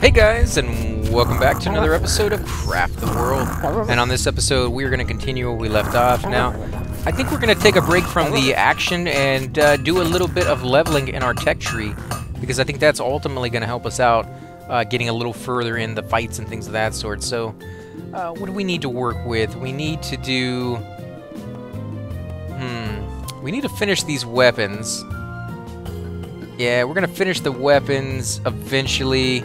Hey guys, and welcome back to another episode of Craft the World. And on this episode, we are going to continue where we left off. Now, I think we're going to take a break from the action and do a little bit of leveling in our tech tree, because I think that's ultimately going to help us out getting a little further in the fights and things of that sort. So, what do we need to work with? We need to do... we need to finish these weapons. Yeah, we're going to finish the weapons eventually.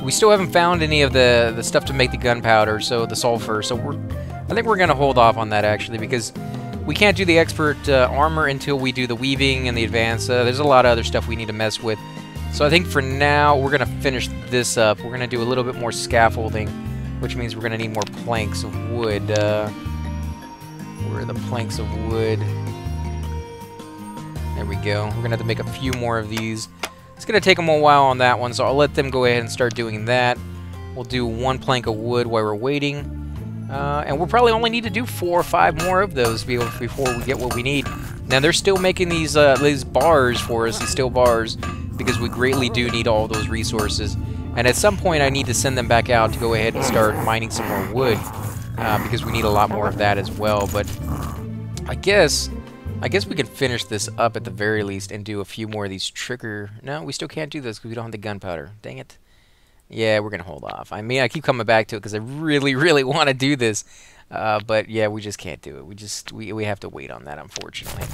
We still haven't found any of the stuff to make the gunpowder, so the sulfur. So I think we're going to hold off on that, actually, because we can't do the expert armor until we do the weaving and the advanced. There's a lot of other stuff we need to mess with. So I think for now, we're going to finish this up. We're going to do a little bit more scaffolding, which means we're going to need more planks of wood. Where are the planks of wood? There we go. We're going to have to make a few more of these. It's going to take them a while on that one, so I'll let them go ahead and start doing that. We'll do one plank of wood while we're waiting. And we'll probably only need to do 4 or 5 more of those before we get what we need. Now, they're still making these bars for us, these steel bars, because we greatly do need all those resources. And at some point, I need to send them back out to go ahead and start mining some more wood, because we need a lot more of that as well. But I guess we can finish this up at the very least and do a few more of these trigger... No, we still can't do this because we don't have the gunpowder. Dang it. Yeah, we're going to hold off. I mean, I keep coming back to it because I really, really want to do this. But yeah, we just can't do it. We have to wait on that, unfortunately.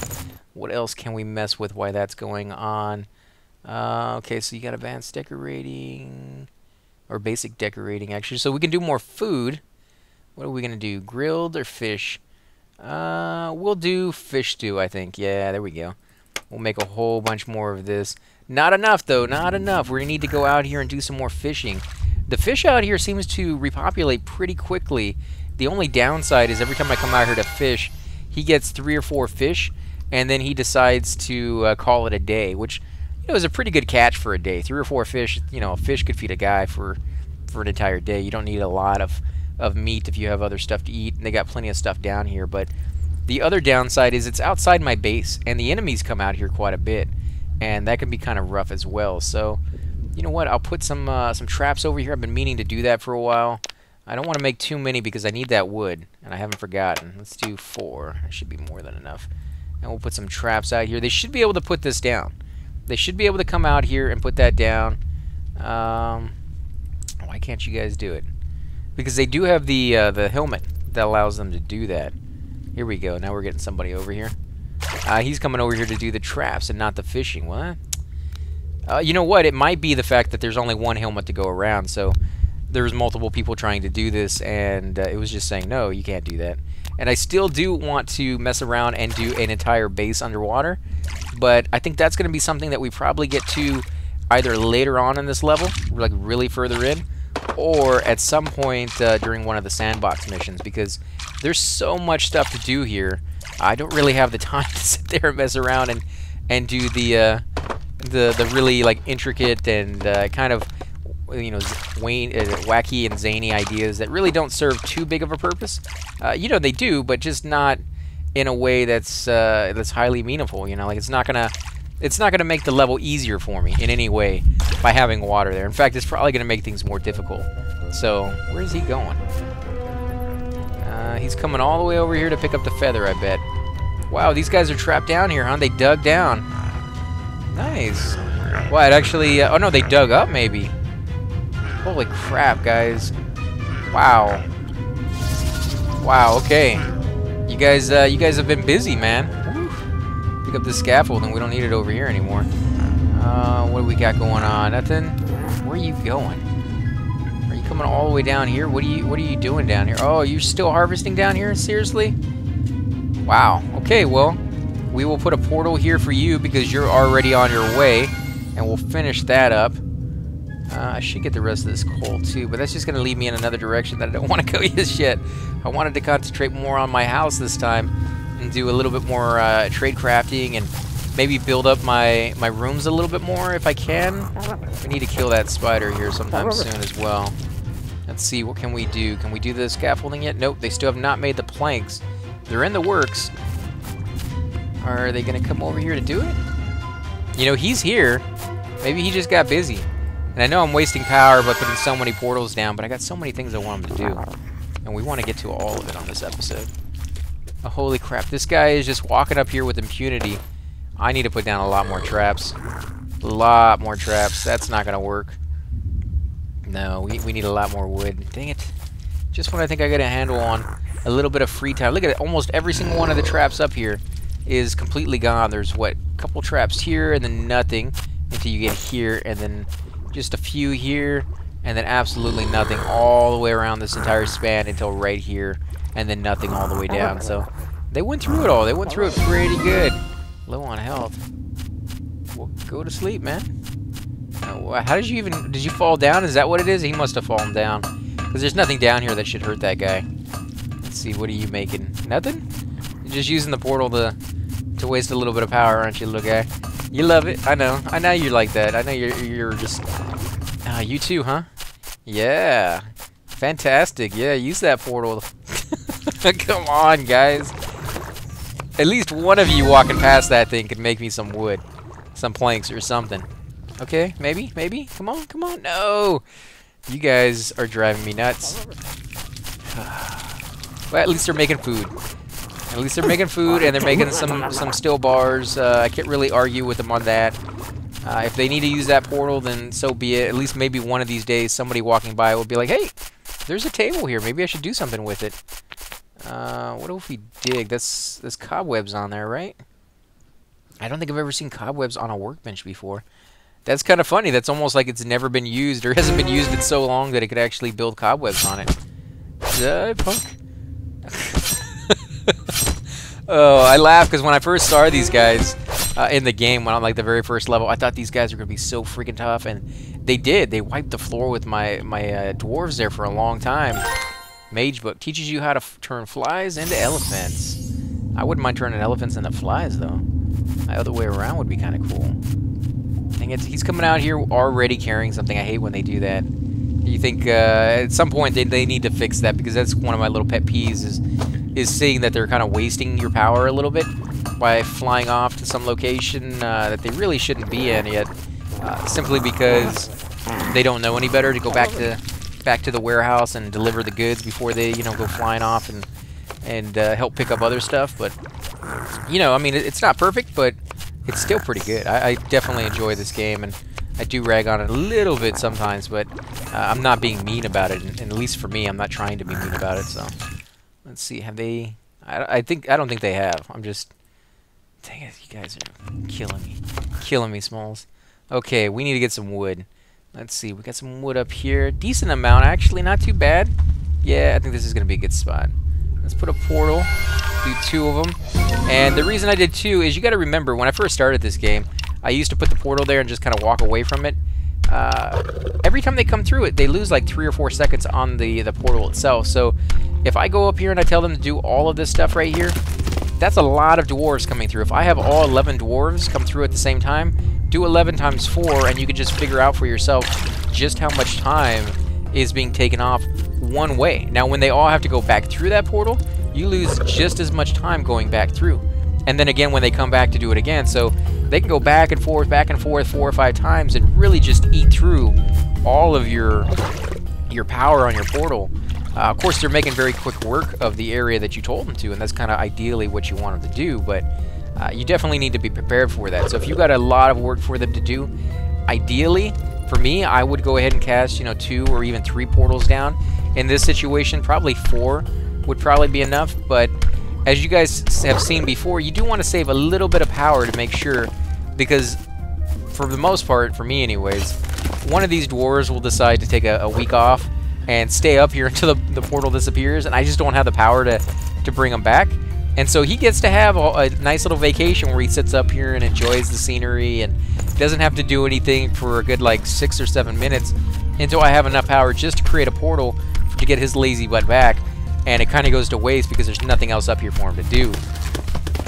What else can we mess with while that's going on? Okay, so you got advanced decorating. Or basic decorating, actually. So we can do more food. What are we going to do? Grilled or fish? We'll do fish stew, I think. Yeah, there we go. We'll make a whole bunch more of this. Not enough, though. Not enough. We're going to need to go out here and do some more fishing. The fish out here seems to repopulate pretty quickly. The only downside is every time I come out here to fish, he gets 3 or 4 fish, and then he decides to call it a day, which, you know, is a pretty good catch for a day. 3 or 4 fish, you know, a fish could feed a guy for an entire day. You don't need a lot of meat if you have other stuff to eat, and they got plenty of stuff down here. But the other downside is it's outside my base, and the enemies come out here quite a bit, and that can be kind of rough as well. So, you know what, I'll put some traps over here. I've been meaning to do that for a while. I don't want to make too many because I need that wood, and I haven't forgotten. Let's do 4. That should be more than enough. And we'll put some traps out here. They should be able to put this down. They should be able to come out here and put that down. Why can't you guys do it? Because they do have the helmet that allows them to do that. Here we go. Now we're getting somebody over here. He's coming over here to do the traps and not the fishing. What? You know what? It might be the fact that there's only one helmet to go around. So there's multiple people trying to do this, and it was just saying, no, you can't do that. And I still do want to mess around and do an entire base underwater. But I think that's going to be something that we probably get to either later on in this level, like really further in, or at some point during one of the sandbox missions, because there's so much stuff to do here. I don't really have the time to sit there and mess around and do the really like intricate and kind of, you know, wacky and zany ideas that really don't serve too big of a purpose. You know, they do, but just not in a way that's highly meaningful. You know, like it's not gonna make the level easier for me in any way by having water there. In fact, it's probably gonna make things more difficult. So, where is he going? He's coming all the way over here to pick up the feather, I bet. Wow, these guys are trapped down here, huh? They dug down. Nice. Well, it actually... oh, no, they dug up, maybe. Holy crap, guys. Wow. Wow, okay. You guys have been busy, man. Woo. Pick up the scaffolding. We don't need it over here anymore. What do we got going on? Nothing? Where are you going? Are you coming all the way down here? What are you doing down here? Oh, you're still harvesting down here? Seriously? Wow. Okay, well, we will put a portal here for you because you're already on your way, and we'll finish that up. I should get the rest of this coal too, but that's just going to lead me in another direction that I don't want to go just yet. I wanted to concentrate more on my house this time and do a little bit more trade crafting and maybe build up my rooms a little bit more if I can. We need to kill that spider here sometime soon as well. Let's see, what can we do? Can we do the scaffolding yet? Nope, they still have not made the planks. They're in the works. Are they going to come over here to do it? You know, he's here. Maybe he just got busy. And I know I'm wasting power by putting so many portals down, but I got so many things I want them to do. And we want to get to all of it on this episode. Oh, holy crap, this guy is just walking up here with impunity. I need to put down a lot more traps. A lot more traps. That's not going to work. No, we need a lot more wood. Dang it. Just when I think I got a handle on a little bit of free time. Look at it, almost every single one of the traps up here is completely gone. There's, what, a couple traps here and then nothing until you get here, and then just a few here, and then absolutely nothing all the way around this entire span until right here, and then nothing all the way down. So they went through it all. They went through it pretty good. Low on health. Well, go to sleep, man. How did you fall down? Is that what it is? He must have fallen down. Because there's nothing down here that should hurt that guy. Let's see, what are you making? Nothing? You're just using the portal to waste a little bit of power, aren't you, little guy? You love it. I know. I know you're like that. I know you're just... you too, huh? Yeah. Fantastic. Yeah, use that portal. Come on, guys. At least one of you walking past that thing could make me some wood. Some planks or something. Okay, maybe? Maybe? Come on, come on. No! You guys are driving me nuts. Well, at least they're making food. At least they're making food, and they're making some steel bars. I can't really argue with them on that. If they need to use that portal, then so be it. At least maybe one of these days, somebody walking by will be like, hey, there's a table here. Maybe I should do something with it. What if we dig? There's cobwebs on there, right? I don't think I've ever seen cobwebs on a workbench before. That's kind of funny. That's almost like it's never been used or hasn't been used in so long that it could actually build cobwebs on it. Punk. Oh, I laugh because when I first started these guys in the game, when on like the very first level, I thought these guys were going to be so freaking tough, and they did. They wiped the floor with my dwarves there for a long time. Mage book teaches you how to turn flies into elephants. I wouldn't mind turning elephants into flies, though. The other way around would be kind of cool. Dang it, he's coming out here already carrying something. I hate when they do that. You think at some point they need to fix that, because that's one of my little pet peeves is seeing that they're kind of wasting your power a little bit by flying off to some location that they really shouldn't be in yet, simply because they don't know any better to go back to the warehouse and deliver the goods before they go flying off and help pick up other stuff. But I mean, it's not perfect, but it's still pretty good. I definitely enjoy this game, and I do rag on it a little bit sometimes, but I'm not being mean about it, and at least for me, I'm not trying to be mean about it. So let's see, have they? I don't think they have. I'm just, dang it, you guys are killing me, Smalls. Okay, we need to get some wood. Let's see, we got some wood up here, decent amount actually, not too bad. Yeah, I think this is gonna be a good spot. Let's put a portal, do 2 of them. And the reason I did 2 is you got to remember, when I first started this game, I used to put the portal there and just kind of walk away from it. Every time they come through it, they lose like 3 or 4 seconds on the portal itself. So if I go up here and I tell them to do all of this stuff right here, that's a lot of dwarves coming through. If I have all 11 dwarves come through at the same time, do 11 times 4, and you can just figure out for yourself just how much time is being taken off one way. Now, when they all have to go back through that portal, you lose just as much time going back through. And then again, when they come back to do it again, so they can go back and forth 4 or 5 times and really just eat through all of your power on your portal. Of course, they're making very quick work of the area that you told them to, and that's kind of ideally what you want them to do, but you definitely need to be prepared for that. So if you got a lot of work for them to do, ideally, for me, I would go ahead and cast, 2 or even 3 portals down. In this situation, probably 4 would probably be enough, but as you guys have seen before, you do want to save a little bit of power to make sure, because for the most part, for me anyways, one of these dwarves will decide to take a week off and stay up here until the portal disappears, and I just don't have the power to bring him back. And so he gets to have a nice little vacation where he sits up here and enjoys the scenery and doesn't have to do anything for a good like 6 or 7 minutes until I have enough power just to create a portal to get his lazy butt back. And it kind of goes to waste because there's nothing else up here for him to do.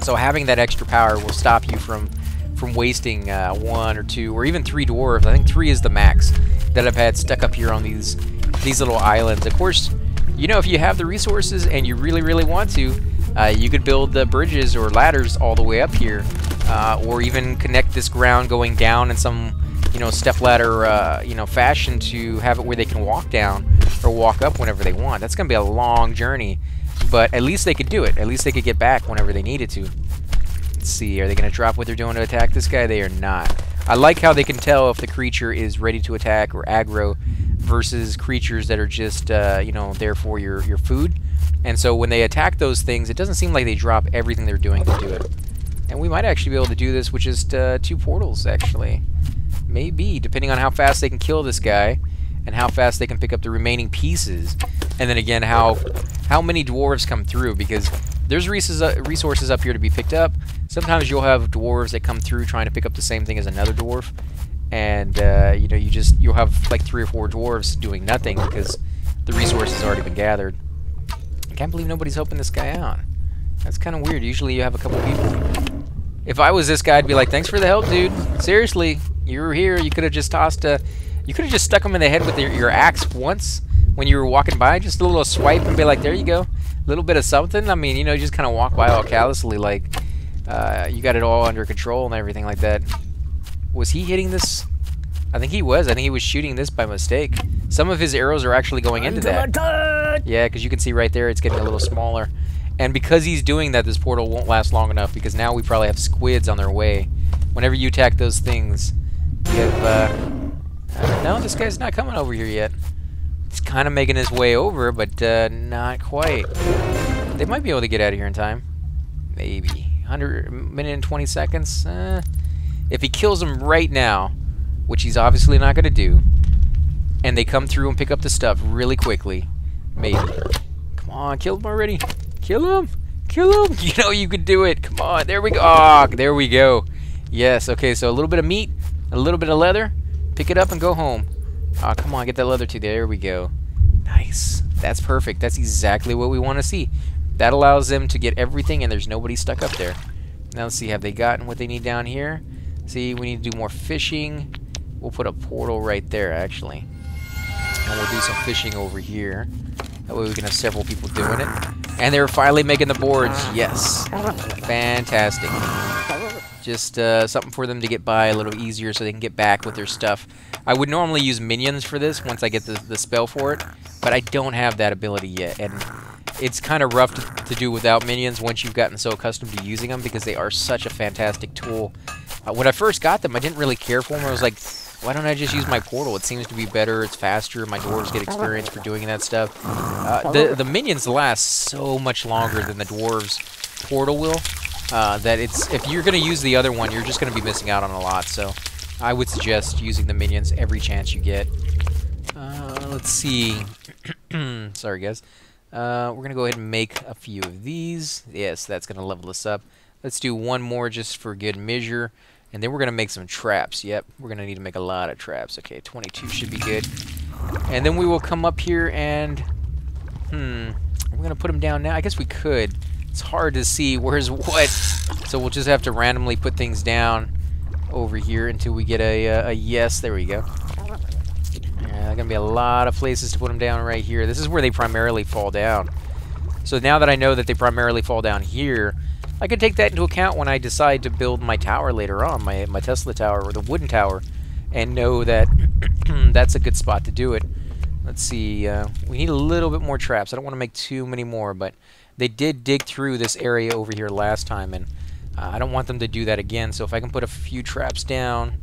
So having that extra power will stop you from wasting 1 or 2 or even 3 dwarves. I think 3 is the max that I've had stuck up here on these little islands. Of course, if you have the resources and you really, really want to, you could build the bridges or ladders all the way up here, or even connect this ground going down in some you know, stepladder, you know, fashion to have it where they can walk down or walk up whenever they want. That's going to be a long journey, but at least they could do it. At least they could get back whenever they needed to. Let's see, are they going to drop what they're doing to attack this guy? They are not. I like how they can tell if the creature is ready to attack or aggro versus creatures that are just, you know, there for your food. And so when they attack those things, it doesn't seem like they drop everything they're doing to do it. And we might actually be able to do this with just 2 portals, actually. Maybe, depending on how fast they can kill this guy and how fast they can pick up the remaining pieces. And then again, how many dwarves come through, because there's resources up here to be picked up. Sometimes you'll have dwarves that come through trying to pick up the same thing as another dwarf. And, you know, you'll have like 3 or 4 dwarves doing nothing because the resource has already been gathered. I can't believe nobody's helping this guy out. That's kind of weird. Usually you have a couple people. If I was this guy, I'd be like, thanks for the help, dude. Seriously, you were here. You could have just tossed a... You could have just stuck him in the head with your axe once when you were walking by. Just a little swipe and be like, there you go. A little bit of something. I mean, you know, just kind of walk by all callously like you got it all under control and everything like that. Was he hitting this? I think he was. I think he was shooting this by mistake. Some of his arrows are actually going into that. Yeah, because you can see right there it's getting a little smaller. And because he's doing that, this portal won't last long enough, because now we probably have squids on their way. Whenever you attack those things, you have, no, this guy's not coming over here yet. He's kind of making his way over, but not quite. They might be able to get out of here in time. Maybe. 100 minute and 20 seconds. If he kills them right now, which he's obviously not going to do, and they come through and pick up the stuff really quickly, maybe. Come on, kill him already. Kill him! Kill him! You know you could do it. Come on, there we go. Oh, there we go. Yes, okay, so a little bit of meat, a little bit of leather. Pick it up and go home. Oh, come on, get that leather too. There we go. Nice. That's perfect. That's exactly what we want to see. That allows them to get everything, and there's nobody stuck up there. Now let's see, have they gotten what they need down here? See, we need to do more fishing. We'll put a portal right there, actually. And we'll do some fishing over here. That way we can have several people doing it. And they're finally making the boards. Yes. Fantastic. Just something for them to get by a little easier so they can get back with their stuff. I would normally use minions for this once I get the spell for it, but I don't have that ability yet. And it's kind of rough to do without minions once you've gotten so accustomed to using them, because they are such a fantastic tool. When I first got them, I didn't really care for them. I was like, why don't I just use my portal? It seems to be better, it's faster, my dwarves get experience for doing that stuff. The minions last so much longer than the dwarves' portal will, that if you're going to use the other one, you're just going to be missing out on a lot. So I would suggest using the minions every chance you get. Let's see. Sorry, guys. We're going to go ahead and make a few of these. Yes, that's going to level us up. Let's do one more just for good measure. And then we're going to make some traps. Yep, we're going to need to make a lot of traps. Okay, 22 should be good. And then we will come up here and... we're going to put them down now. I guess we could. It's hard to see where's what. So we'll just have to randomly put things down over here until we get a yes. There we go. There are going to be a lot of places to put them down right here. This is where they primarily fall down. So now that I know that they primarily fall down here, I can take that into account when I decide to build my tower later on, my Tesla tower or the wooden tower, and know that that's a good spot to do it. Let's see, we need a little bit more traps. I don't want to make too many more, but they did dig through this area over here last time, and I don't want them to do that again. So if I can put a few traps down,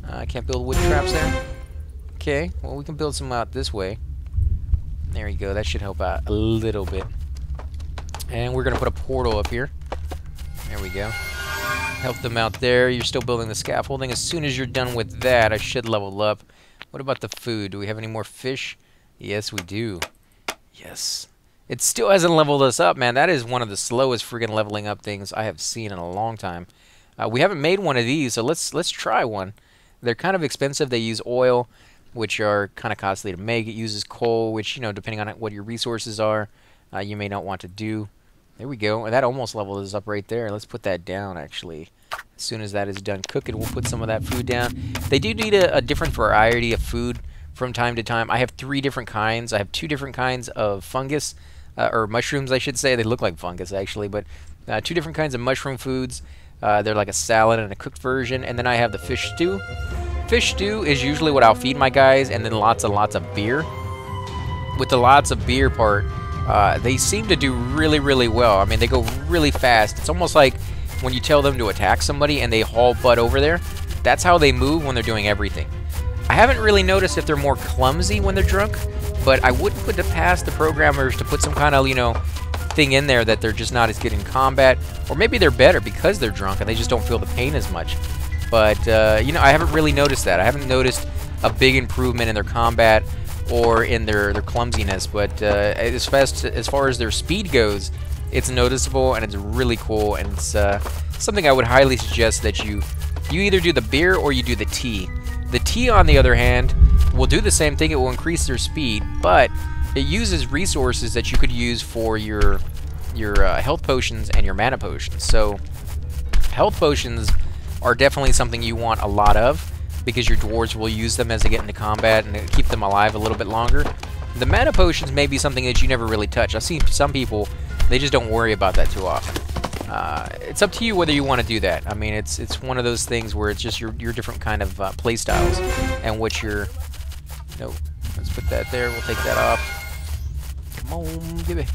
I can't build wooden traps there. Okay, well we can build some out this way. There you go, that should help out a little bit. And we're going to put a portal up here. There we go. Help them out there. You're still building the scaffolding. As soon as you're done with that, I should level up. What about the food? Do we have any more fish? Yes, we do. Yes. It still hasn't leveled us up, man. That is one of the slowest friggin' leveling up things I have seen in a long time. We haven't made one of these, so let's try one. They're kind of expensive. They use oil, which are kind of costly to make. It uses coal, which, you know, depending on what your resources are, you may not want to do. There we go. That almost leveled us up right there. Let's put that down, actually. As soon as that is done cooking, we'll put some of that food down. They do need a different variety of food from time to time. I have 3 different kinds. I have 2 different kinds of fungus, or mushrooms, I should say. They look like fungus, actually, but 2 different kinds of mushroom foods. They're like a salad and a cooked version. And then I have the fish stew. fish stew is usually what I'll feed my guys, and then lots and lots of beer. With the lots of beer part, they seem to do really, really well. I mean, they go really fast. It's almost like when you tell them to attack somebody and they haul butt over there. That's how they move when they're doing everything. I haven't really noticed if they're more clumsy when they're drunk, but I wouldn't put it past the programmers to put some kind of, you know, thing in there that they're just not as good in combat, or maybe they're better because they're drunk and they just don't feel the pain as much. But, you know, I haven't really noticed that. I haven't noticed a big improvement in their combat or in their clumsiness, but as far as their speed goes, it's noticeable and it's really cool, and it's something I would highly suggest that you either do the beer or you do the tea. The tea, on the other hand, will do the same thing. It will increase their speed, but it uses resources that you could use for your health potions and your mana potions. So health potions are definitely something you want a lot of, because your dwarves will use them as they get into combat and keep them alive a little bit longer. The mana potions may be something that you never really touch. I've seen some people, they just don't worry about that too often. It's up to you whether you want to do that. I mean, it's one of those things where it's just your different kind of play styles and what your... No, let's put that there. We'll take that off. Come on, give it.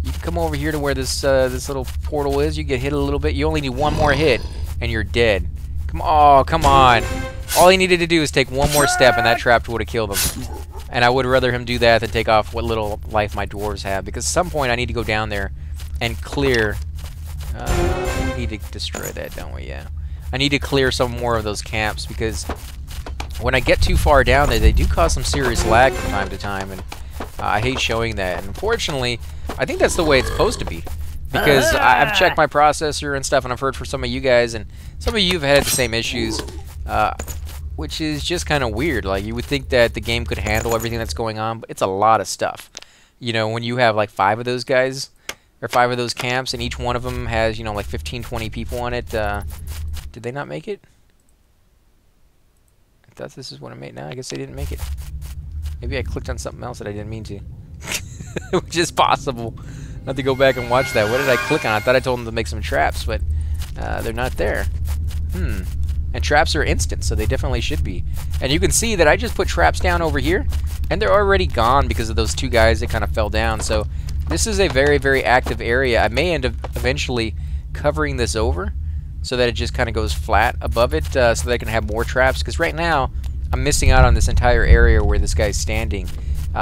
You can come over here to where this this little portal is. You get hit a little bit. You only need one more hit, and you're dead. Come on, come on. All he needed to do is take one more step, and that trap would have killed him. And I would rather him do that than take off what little life my dwarves have, because at some point I need to go down there and clear... we need to destroy that, don't we? Yeah. I need to clear some more of those camps, because when I get too far down there, they do cause some serious lag from time to time, and I hate showing that. And unfortunately, I think that's the way it's supposed to be, because I've checked my processor and stuff, and I've heard from some of you guys, and some of you have had the same issues, which is just kind of weird. Like, you would think that the game could handle everything that's going on, but it's a lot of stuff. You know, when you have like 5 of those guys, or 5 of those camps, and each one of them has, you know, like 15, 20 people on it. Did they not make it? I thought this is what I made. Now I guess they didn't make it. Maybe I clicked on something else that I didn't mean to. Which is possible. I have to go back and watch that. What did I click on? I thought I told them to make some traps, but they're not there. And traps are instant, so they definitely should be. And you can see that I just put traps down over here, and they're already gone because of those 2 guys that kind of fell down. So this is a very, very active area. I may end up eventually covering this over so that it just kind of goes flat above it, so that I can have more traps. Because right now, I'm missing out on this entire area where this guy's standing,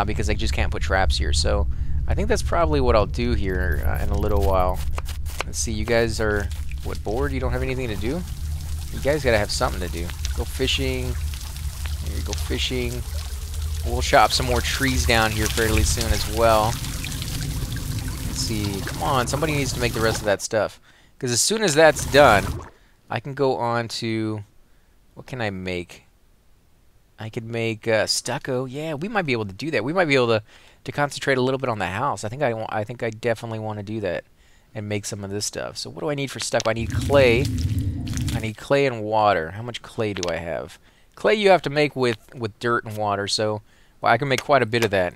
because I just can't put traps here. So I think that's probably what I'll do here in a little while. Let's see, you guys are, what, bored? You don't have anything to do? You guys gotta have something to do. Go fishing. Here you go, fishing. We'll chop some more trees down here fairly soon as well. Let's see. Come on, somebody needs to make the rest of that stuff. Because as soon as that's done, I can go on to... What can I make? I could make stucco. Yeah, we might be able to do that. We might be able to concentrate a little bit on the house. I think I definitely want to do that and make some of this stuff. So what do I need for stucco? I need clay. I need clay and water. How much clay do I have? Clay you have to make with dirt and water, so well, I can make quite a bit of that.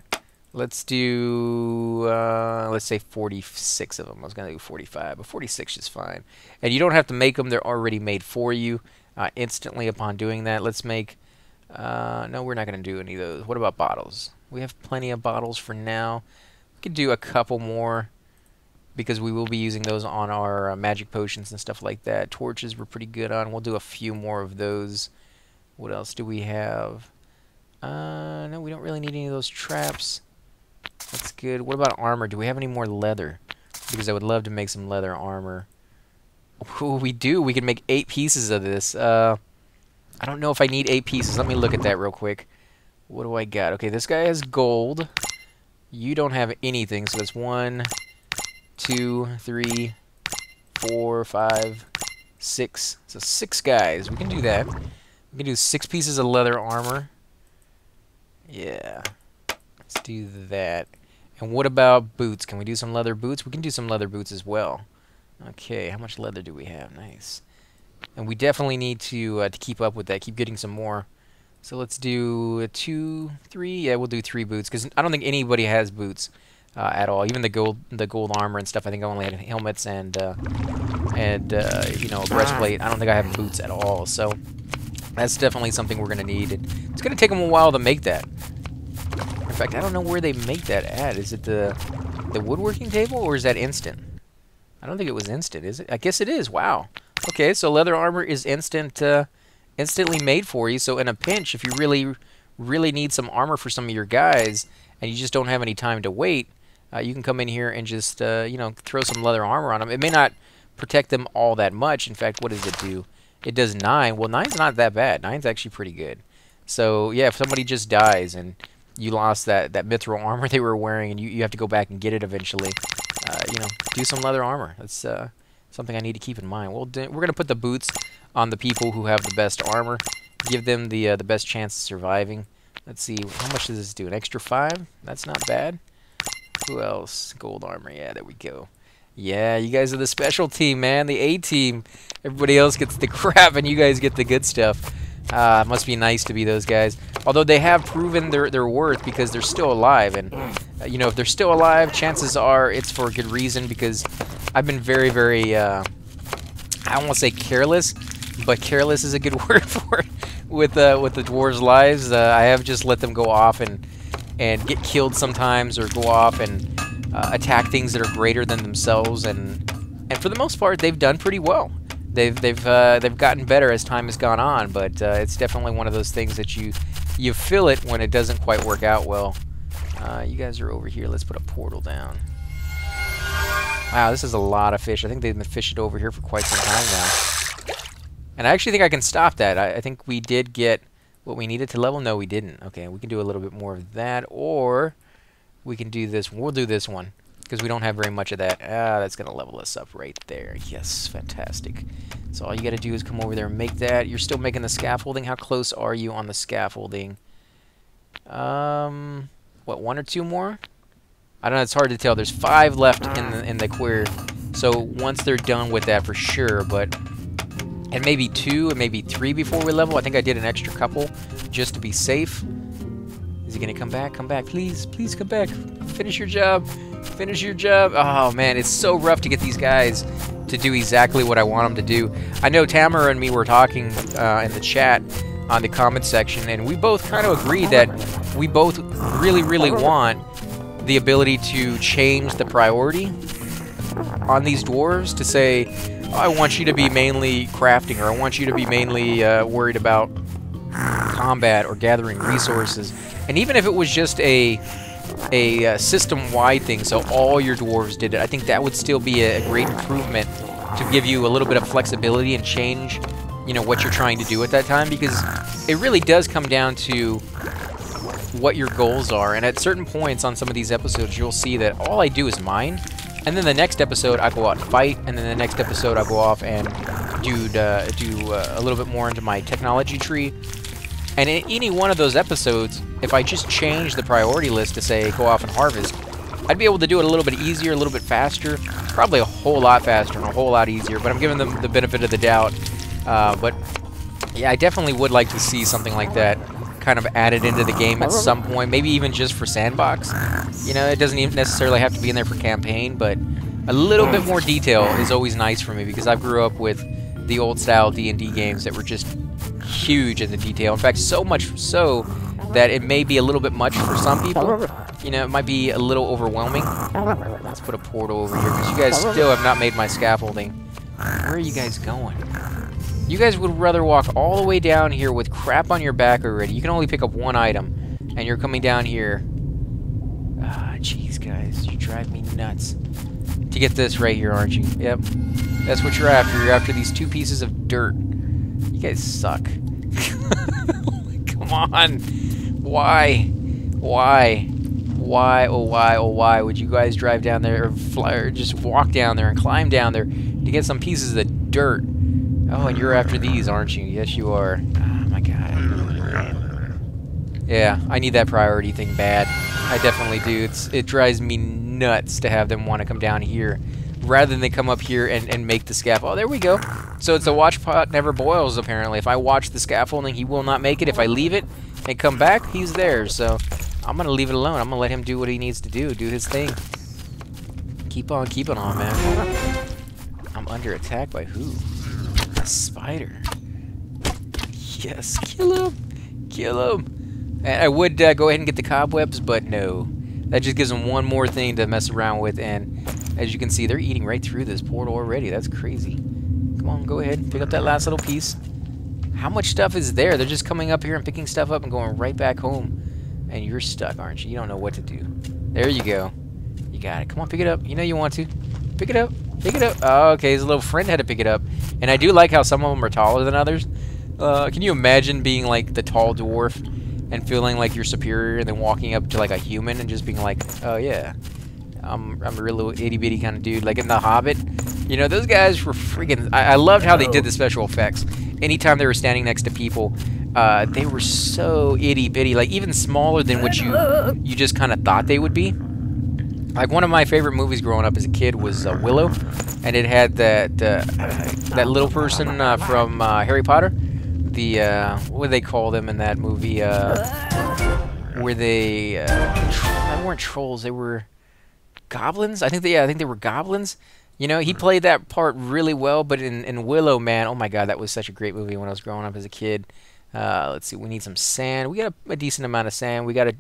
Let's do, let's say 46 of them. I was going to do 45, but 46 is fine. And you don't have to make them. They're already made for you instantly upon doing that. Let's make, no, we're not going to do any of those. What about bottles? We have plenty of bottles for now. We could do a couple more, because we will be using those on our magic potions and stuff like that. Torches we're pretty good on. We'll do a few more of those. What else do we have? No, we don't really need any of those traps. That's good. What about armor? Do we have any more leather? Because I would love to make some leather armor. Oh, we do. We can make 8 pieces of this. I don't know if I need 8 pieces. Let me look at that real quick. What do I got? Okay, this guy has gold. You don't have anything, so that's 1, 2, 3, 4, 5, 6. So 6 guys. We can do that. We can do 6 pieces of leather armor. Yeah. Let's do that. And what about boots? Can we do some leather boots? We can do some leather boots as well. Okay, how much leather do we have? Nice. And we definitely need to keep up with that. Keep getting some more. So let's do 2, 3. Yeah, we'll do 3 boots, because I don't think anybody has boots. At all. Even the gold armor and stuff. I think I only had helmets and you know, a breastplate. I don't think I have boots at all. So That's definitely something we're going to need. It's going to take them a while to make that. In fact, I don't know where they make that at. Is it the woodworking table, or is that instant? I don't think it was instant, is it? I guess it is. Wow. Okay, so leather armor is instantly made for you. So in a pinch, if you really need some armor for some of your guys, and you just don't have any time to wait, you can come in here and just you know, throw some leather armor on them. It may not protect them all that much. In fact, what does it do? It does 9. Well, 9's not that bad. 9's actually pretty good. So yeah, if somebody just dies and you lost that mithril armor they were wearing, and you have to go back and get it eventually, you know, do some leather armor. That's something I need to keep in mind. We're going to put the boots on the people who have the best armor. Give them the best chance of surviving. Let's see, how much does this do? An extra 5? That's not bad. Who else? Gold armor. Yeah, there we go. Yeah, you guys are the special team, man. The A team. Everybody else gets the crap, and you guys get the good stuff. It must be nice to be those guys. Although they have proven their worth because they're still alive. And, you know, if they're still alive, chances are it's for a good reason, because I've been very, very, I don't want to say careless, but careless is a good word for it. With the dwarves' lives, I have just let them go off and get killed sometimes, or go off and attack things that are greater than themselves, and for the most part, they've done pretty well. They've gotten better as time has gone on, but it's definitely one of those things that you feel it when it doesn't quite work out well. You guys are over here. Let's put a portal down. Wow, this is a lot of fish. I think they've been fishing over here for quite some time now. And I actually think I can stop that. I think we did get what we needed to level. No, we didn't. Okay, we can do a little bit more of that, or we can do this. We'll do this one, because we don't have very much of that. That's going to level us up right there. Yes, fantastic. So all you got to do is come over there and make that. You're still making the scaffolding. How close are you on the scaffolding? What, 1 or 2 more? I don't know. It's hard to tell. There's 5 left in the query. So once they're done with that, for sure. But and maybe 2 and maybe 3 before we level. I think I did an extra couple just to be safe. Is he gonna come back? Come back, please. Please come back. Finish your job. Finish your job. Oh, man, it's so rough to get these guys to do exactly what I want them to do. I know Tamara and me were talking in the chat on the comment section, and we both kind of agreed that we both really, really want the ability to change the priority on these dwarves, to say, oh, I want you to be mainly crafting, or I want you to be mainly worried about combat or gathering resources. And even if it was just a system-wide thing, so all your dwarves did it, I think that would still be a great improvement to give you a little bit of flexibility and change, you know, what you're trying to do at that time, because it really does come down to what your goals are. And at certain points on some of these episodes, you'll see that all I do is mine, and then the next episode I go out and fight, and then the next episode I go off and do a little bit more into my technology tree. And in any one of those episodes, if I just change the priority list to say go off and harvest, I'd be able to do it a little bit easier, a little bit faster, probably a whole lot faster and a whole lot easier, but I'm giving them the benefit of the doubt. But yeah, I definitely would like to see something like that kind of added into the game at some point, maybe even just for sandbox. You know, it doesn't even necessarily have to be in there for campaign, but a little bit more detail is always nice for me, because I grew up with the old style D&D games that were just huge in the detail. In fact, so much so that it may be a little bit much for some people. You know, it might be a little overwhelming. Let's put a portal over here, because you guys still have not made my scaffolding. Where are you guys going? You guys would rather walk all the way down here with crap on your back already. You can only pick up 1 item, and you're coming down here. Ah, jeez, guys, you drive me nuts. To get this right here, aren't you? Yep. That's what you're after. You're after these 2 pieces of dirt. You guys suck. Come on. Why? Why? Why, oh why, oh why would you guys drive down there, or fly, or just walk down there and climb down there to get some pieces of dirt? Oh, and you're after these, aren't you? Yes, you are. Oh my god. Yeah, I need that priority thing bad. I definitely do. It drives me nuts to have them want to come down here rather than they come up here and make the scaffold. Oh, there we go. So it's a watch pot never boils, apparently. If I watch the scaffolding, he will not make it. If I leave it and come back, he's there. So I'm going to leave it alone. I'm going to let him do what he needs to do his thing. Keep on keeping on, man. I'm under attack by who? A spider. Yes, kill him! Kill him! And I would go ahead and get the cobwebs, but no. That just gives them one more thing to mess around with, and as you can see, they're eating right through this portal already. That's crazy. Come on, go ahead. Pick up that last little piece. How much stuff is there? They're just coming up here and picking stuff up and going right back home. And you're stuck, aren't you? You don't know what to do. There you go. You got it. Come on, pick it up. You know you want to. Pick it up. Pick it up. Oh, okay, his little friend had to pick it up. And I do like how some of them are taller than others. Can you imagine being like the tall dwarf and feeling like you're superior and then walking up to like a human and just being like, oh yeah, I'm a real little itty bitty kind of dude. Like in The Hobbit, you know, those guys were freaking. I loved how they did the special effects. Anytime they were standing next to people, they were so itty bitty, like even smaller than what you just kind of thought they would be. Like one of my favorite movies growing up as a kid was Willow, and it had that little person from Harry Potter. The what do they call them in that movie? Were they? They weren't trolls. They were goblins. I think they were goblins. You know, he played that part really well. But in Willow, man, oh my God, that was such a great movie when I was growing up as a kid. Let's see, we need some sand. We got a decent amount of sand. We got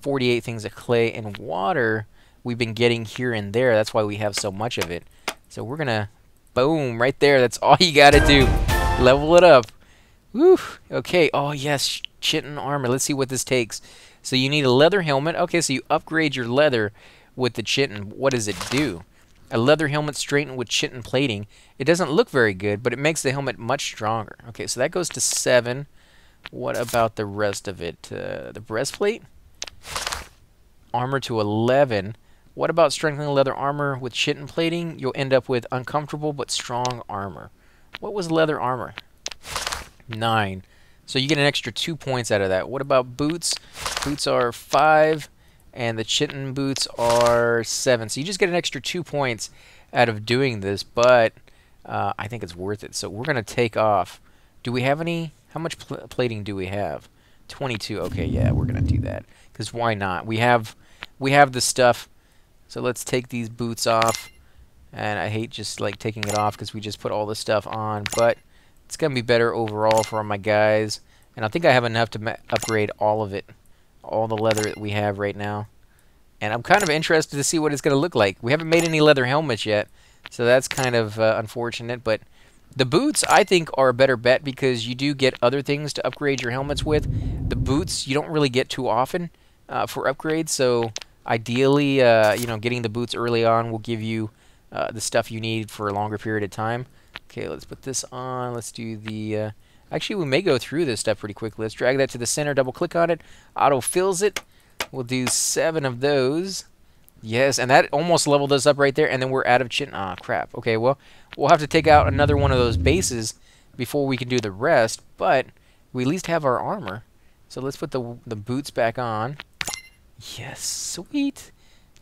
48 things of clay and water. We've been getting here and there. That's why we have so much of it. So we're gonna, boom, right there. That's all you gotta do. Level it up. Woo. Okay. Oh yes, chitin armor. Let's see what this takes. So you need a leather helmet. Okay, so you upgrade your leather with the chitin. What does it do? A leather helmet straightened with chitin plating. It doesn't look very good, but it makes the helmet much stronger. Okay, so that goes to 7. What about the rest of it? The breastplate? Armor to 11. What about strengthening leather armor with chitin plating? You'll end up with uncomfortable but strong armor. What was leather armor? 9. So you get an extra 2 points out of that. What about boots? Boots are 5. And the chitin boots are 7. So you just get an extra 2 points out of doing this, but I think it's worth it. So we're going to take off. Do we have any? How much plating do we have? 22. Okay, yeah, we're going to do that. Because why not? We have the stuff. So let's take these boots off. And I hate just like taking it off because we just put all this stuff on. But it's going to be better overall for my guys. And I think I have enough to upgrade all of it. All the leather that we have right now. And I'm kind of interested to see what it's going to look like. We haven't made any leather helmets yet, so that's kind of unfortunate. But the boots, I think, are a better bet because you do get other things to upgrade your helmets with. The boots, you don't really get too often for upgrades, so ideally, you know, getting the boots early on will give you the stuff you need for a longer period of time. Okay, let's put this on. Let's do the... Actually, we may go through this stuff pretty quickly. Let's drag that to the center, double-click on it. Auto-fills it. We'll do 7 of those. Yes, and that almost leveled us up right there, and then we're out of chitin. Ah, crap. Okay, well, we'll have to take out another one of those bases before we can do the rest, but we at least have our armor. So let's put the boots back on. Yes, sweet.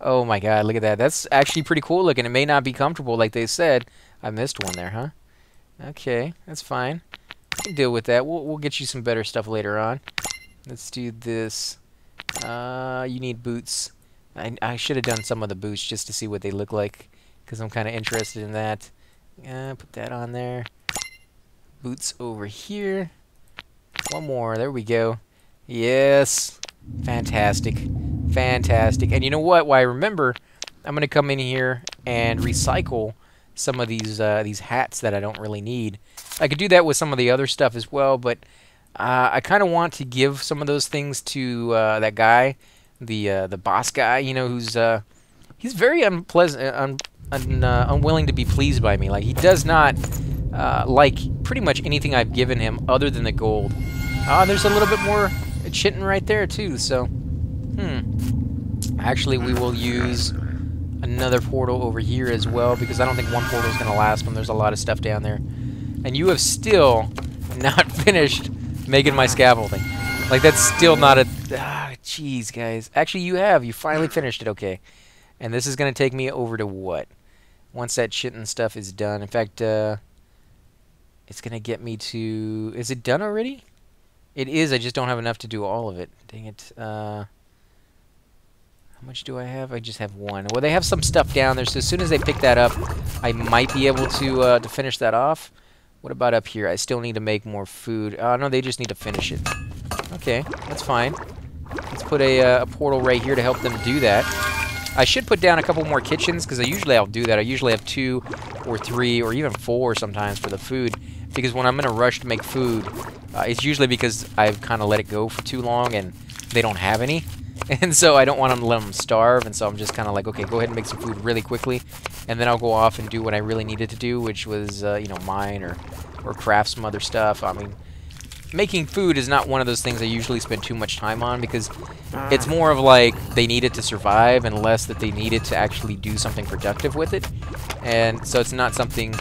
Oh, my God, look at that. That's actually pretty cool looking. It may not be comfortable, like they said. I missed one there, huh? Okay, that's fine. We can deal with that. We'll get you some better stuff later on. Let's do this. You need boots. I should have done some of the boots just to see what they look like because I'm kind of interested in that. Put that on there. Boots over here. One more. There we go. Yes. Fantastic. Fantastic. And you know what? Well, I remember I'm going to come in here and recycle some of these hats that I don't really need. I could do that with some of the other stuff as well, but I kind of want to give some of those things to that guy, the boss guy. You know, who's he's very unpleasant, unwilling to be pleased by me. Like he does not like pretty much anything I've given him other than the gold. There's a little bit more chitin right there too. So, actually, we will use another portal over here as well because I don't think one portal is going to last when there's a lot of stuff down there. And you have still not finished making my scaffolding. Like, that's still not a... jeez, guys. Actually, you have. You finally finished it. Okay. And this is going to take me over to what? Once that chitin stuff is done. In fact, it's going to get me to... Is it done already? It is. I just don't have enough to do all of it. Dang it. How much do I have? I just have 1. Well, they have some stuff down there, so as soon as they pick that up, I might be able to finish that off. What about up here? I still need to make more food. No, they just need to finish it. Okay, that's fine. Let's put a portal right here to help them do that. I should put down a couple more kitchens, because I'll do that. I usually have 2 or 3 or even 4 sometimes for the food, because when I'm in a rush to make food, it's usually because I've kind of let it go for too long and they don't have any. And so I don't want to let them starve, and so I'm just kind of like, okay, go ahead and make some food really quickly, and then I'll go off and do what I really needed to do, which was, you know, mine or craft some other stuff. I mean, making food is not one of those things I usually spend too much time on, because it's more of like they need it to survive and less that they need it to actually do something productive with it. And so it's not something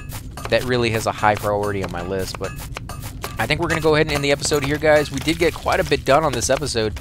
that really has a high priority on my list. But I think we're going to go ahead and end the episode here, guys. We did get quite a bit done on this episode.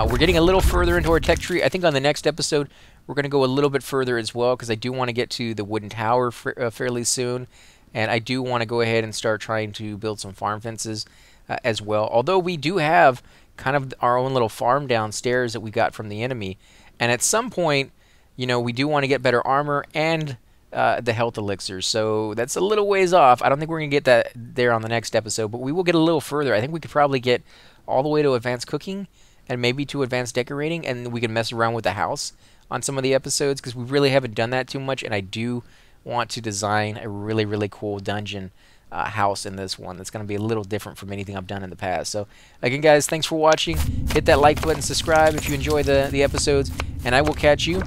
We're getting a little further into our tech tree. I think on the next episode, we're going to go a little bit further as well, because I do want to get to the wooden tower fairly soon. And I do want to go ahead and start trying to build some farm fences as well. Although we do have kind of our own little farm downstairs that we got from the enemy. And at some point, you know, we do want to get better armor and the health elixirs. So that's a little ways off. I don't think we're going to get that there on the next episode, but we will get a little further. I think we could probably get all the way to advanced cooking and maybe to advanced decorating, and we can mess around with the house on some of the episodes, because we really haven't done that too much, and I do want to design a really, really cool dungeon house in this one that's going to be a little different from anything I've done in the past. So again, guys, thanks for watching. Hit that like button, subscribe if you enjoy the episodes, and I will catch you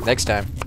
next time.